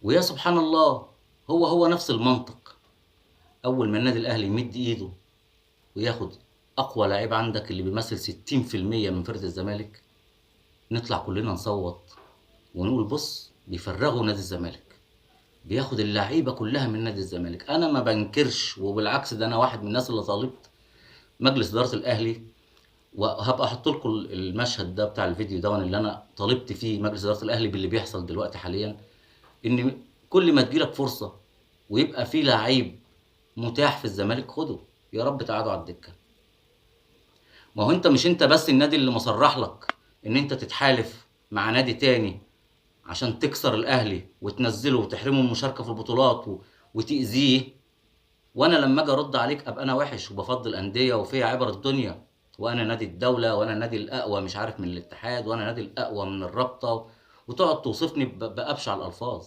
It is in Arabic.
ويا سبحان الله، هو نفس المنطق. اول ما النادي الاهلي يمد ايده وياخد اقوى لعيب عندك اللي بيمثل 60% من فرقه الزمالك، نطلع كلنا نصوت ونقول بص بيفرغوا نادي الزمالك، بياخد اللعيبه كلها من نادي الزمالك. انا ما بنكرش، وبالعكس ده انا واحد من الناس اللي طالبت مجلس اداره الاهلي، وهبقى احط لكم المشهد ده بتاع الفيديو ده اللي انا طالبت فيه مجلس اداره الاهلي باللي بيحصل دلوقتي حاليا، ان كل ما تجيلك فرصه ويبقى في لعيب متاح في الزمالك خده، يا رب تقعدوا على الدكه. ما هو انت مش انت بس النادي اللي مصرح لك ان انت تتحالف مع نادي تاني عشان تكسر الاهلي وتنزله وتحرمه من المشاركه في البطولات وتاذيه، وانا لما اجي ارد عليك ابقى انا وحش وبفضل انديه وفيها عبر الدنيا، وانا نادي الدوله وانا نادي الاقوى مش عارف من الاتحاد وانا نادي الاقوى من الرابطه، وتقعد توصفني بابشع الالفاظ.